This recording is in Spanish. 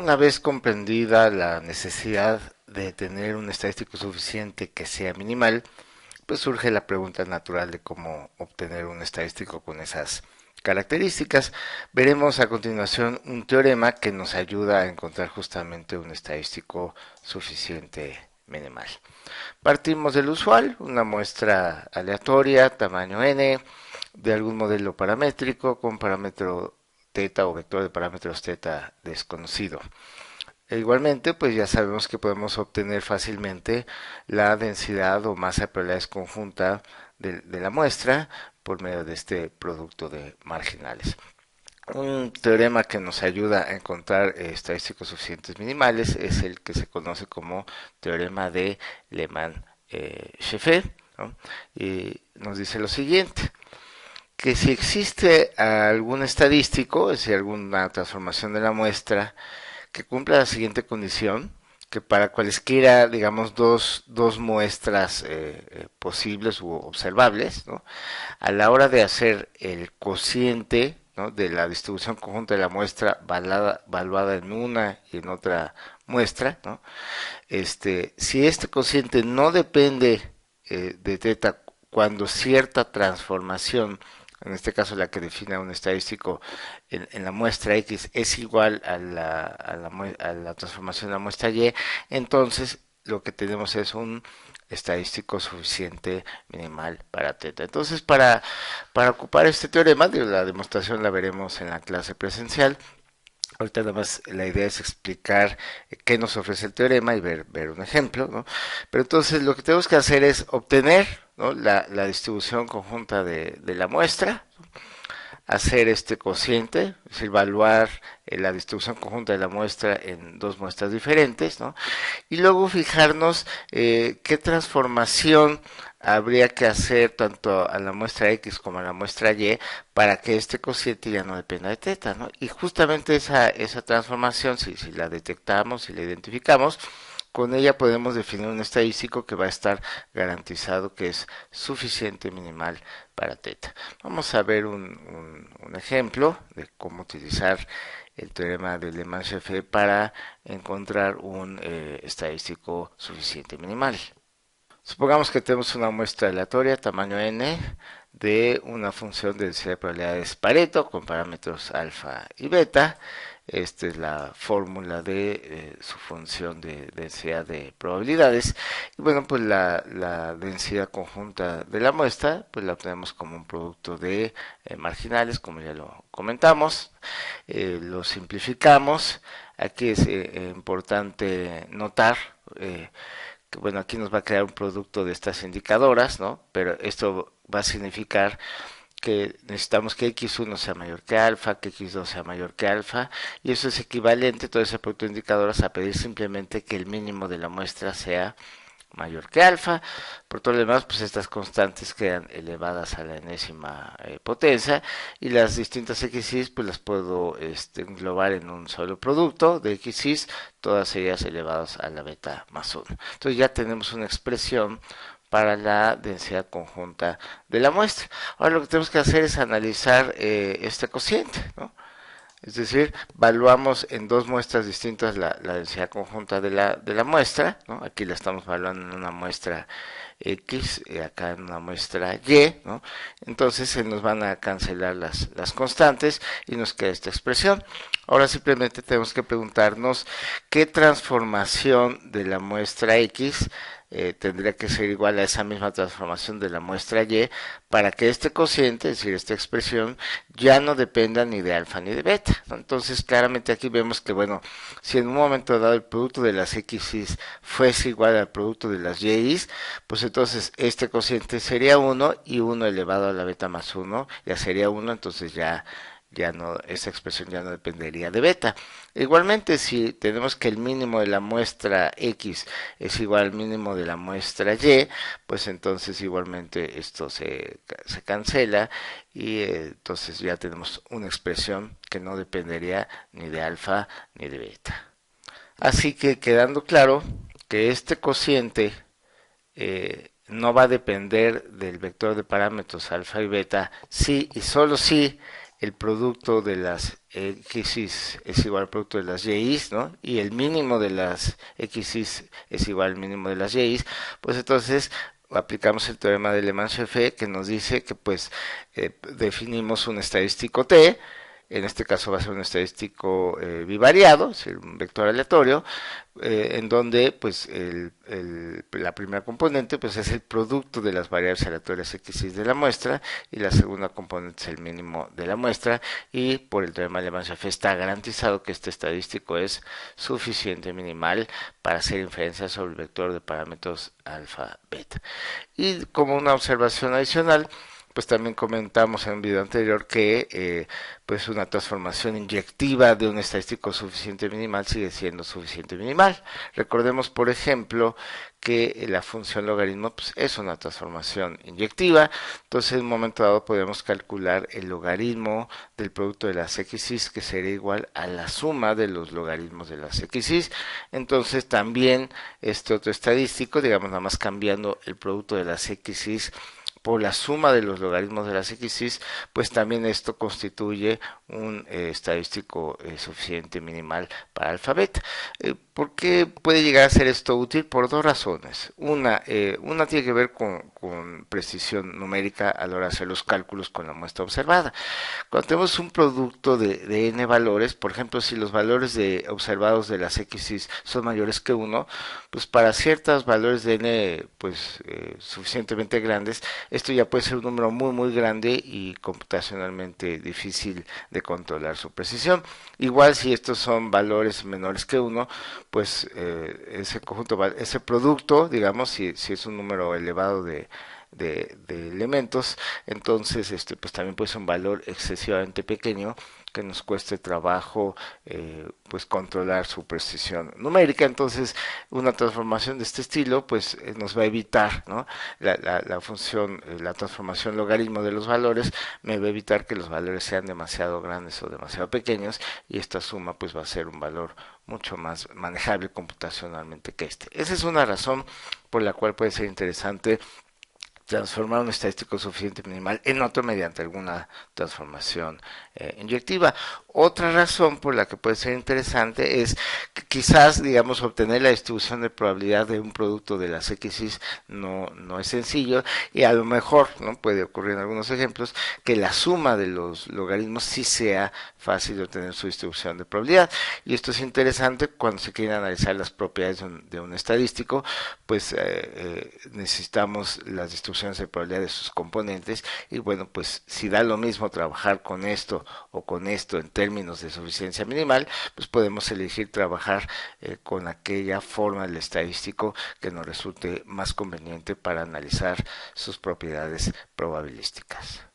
una vez comprendida la necesidad de tener un estadístico suficiente que sea minimal, pues surge la pregunta natural de cómo obtener un estadístico con esas características. Veremos a continuación un teorema que nos ayuda a encontrar justamente un estadístico suficiente minimal. Partimos del usual, una muestra aleatoria, tamaño n, de algún modelo paramétrico con parámetro teta o vector de parámetros teta desconocido. Igualmente, pues ya sabemos que podemos obtener fácilmente la densidad o masa de probabilidades conjunta de la muestra por medio de este producto de marginales. Un teorema que nos ayuda a encontrar estadísticos suficientes minimales es el que se conoce como teorema de Lehmann-Scheffé, ¿no? Y nos dice lo siguiente, que si existe algún estadístico, es decir, alguna transformación de la muestra, que cumpla la siguiente condición, que para cualesquiera, digamos, dos muestras posibles u observables, ¿no? A la hora de hacer el cociente, ¿no?, de la distribución conjunta de la muestra valuada en una y en otra muestra, ¿no? Si este cociente no depende de teta cuando cierta transformación, en este caso la que define un estadístico en la muestra X, es igual a la transformación de la muestra Y, entonces lo que tenemos es un estadístico suficiente minimal para teta. Entonces, para ocupar este teorema, la demostración la veremos en la clase presencial. Ahorita nada más la idea es explicar qué nos ofrece el teorema y ver un ejemplo, ¿no? Pero entonces lo que tenemos que hacer es obtener, ¿no?, la distribución conjunta de la muestra, hacer este cociente, es decir, evaluar la distribución conjunta de la muestra en dos muestras diferentes, ¿no? Y luego fijarnos qué transformación habría que hacer tanto a la muestra X como a la muestra Y para que este cociente ya no dependa de teta, ¿no? Y justamente esa transformación, si la detectamos, si la identificamos, con ella podemos definir un estadístico que va a estar garantizado que es suficiente minimal para teta. Vamos a ver un ejemplo de cómo utilizar el teorema de Lehmann-Scheffé para encontrar un estadístico suficiente minimal. Supongamos que tenemos una muestra aleatoria, tamaño n, de una función de densidad de probabilidades Pareto con parámetros alfa y beta. Esta es la fórmula de su función de densidad de probabilidades. Y bueno, pues la densidad conjunta de la muestra, pues la obtenemos como un producto de marginales, como ya lo comentamos. Lo simplificamos. Aquí es importante notar que bueno, aquí nos va a crear un producto de estas indicadoras, ¿no? Pero esto va a significar que necesitamos que x1 sea mayor que alfa, que x2 sea mayor que alfa, y eso es equivalente, todo ese producto de indicadoras, a pedir simplemente que el mínimo de la muestra sea mayor que alfa. Por todo lo demás, pues estas constantes quedan elevadas a la enésima potencia, y las distintas x's pues las puedo englobar en un solo producto de x's, todas ellas elevadas a la beta más 1. Entonces ya tenemos una expresión para la densidad conjunta de la muestra. Ahora lo que tenemos que hacer es analizar este cociente, ¿no? Es decir, evaluamos en dos muestras distintas la densidad conjunta de la muestra, ¿no? Aquí la estamos evaluando en una muestra X y acá en una muestra Y, ¿no? Entonces se nos van a cancelar las constantes y nos queda esta expresión. Ahora simplemente tenemos que preguntarnos qué transformación de la muestra X tendría que ser igual a esa misma transformación de la muestra Y para que este cociente, es decir, esta expresión, ya no dependa ni de alfa ni de beta, ¿no? Entonces, claramente aquí vemos que, bueno, si en un momento dado el producto de las x's fuese igual al producto de las y'is, pues entonces este cociente sería 1 y 1 elevado a la beta más 1 ya sería 1, entonces ya no, esa expresión ya no dependería de beta. Igualmente, si tenemos que el mínimo de la muestra X es igual al mínimo de la muestra Y, pues entonces igualmente esto se cancela y entonces ya tenemos una expresión que no dependería ni de alfa ni de beta. Así que quedando claro que este cociente no va a depender del vector de parámetros alfa y beta si y solo si el producto de las x's es igual al producto de las yi's, ¿no? Y el mínimo de las x's es igual al mínimo de las yi's, pues entonces aplicamos el teorema de Le-Man-Chefé, que nos dice que pues definimos un estadístico T. En este caso va a ser un estadístico bivariado, es decir, un vector aleatorio, en donde pues la primera componente pues es el producto de las variables aleatorias x y de la muestra, y la segunda componente es el mínimo de la muestra, y por el teorema de Le-Man-Chefé está garantizado que este estadístico es suficiente minimal para hacer inferencia sobre el vector de parámetros alfa beta. Y como una observación adicional, pues también comentamos en un video anterior que pues una transformación inyectiva de un estadístico suficiente minimal sigue siendo suficiente minimal. Recordemos, por ejemplo, que la función logaritmo pues, es una transformación inyectiva, entonces en un momento dado podemos calcular el logaritmo del producto de las x's, que sería igual a la suma de los logaritmos de las x's. Entonces también este otro estadístico, digamos nada más cambiando el producto de las x's por la suma de los logaritmos de las x's, pues también esto constituye un estadístico suficiente minimal para alfa beta. ¿Por qué puede llegar a ser esto útil? Por dos razones. Una tiene que ver con precisión numérica a la hora de hacer los cálculos con la muestra observada. Cuando tenemos un producto de n valores, por ejemplo, si los valores observados de las x's son mayores que 1, pues para ciertos valores de n pues suficientemente grandes, esto ya puede ser un número muy muy grande y computacionalmente difícil de controlar su precisión. Igual si estos son valores menores que 1, pues ese conjunto, ese producto, digamos, si es un número elevado de elementos, entonces pues también puede ser un valor excesivamente pequeño que nos cueste trabajo pues controlar su precisión numérica. Entonces una transformación de este estilo pues nos va a evitar, ¿no? la función, la transformación logaritmo de los valores me va a evitar que los valores sean demasiado grandes o demasiado pequeños, y esta suma pues va a ser un valor mucho más manejable computacionalmente que este. Esa es una razón por la cual puede ser interesante transformar un estadístico suficiente minimal en otro mediante alguna transformación inyectiva. Otra razón por la que puede ser interesante es que quizás, digamos, obtener la distribución de probabilidad de un producto de las x's no es sencillo, y a lo mejor, ¿no?, puede ocurrir en algunos ejemplos que la suma de los logaritmos sí sea fácil de obtener su distribución de probabilidad. Y esto es interesante cuando se quiere analizar las propiedades de un estadístico, pues necesitamos las distribuciones de probabilidad de sus componentes, y bueno, pues si da lo mismo trabajar con esto o con esto en términos de suficiencia minimal, pues podemos elegir trabajar con aquella forma del estadístico que nos resulte más conveniente para analizar sus propiedades probabilísticas.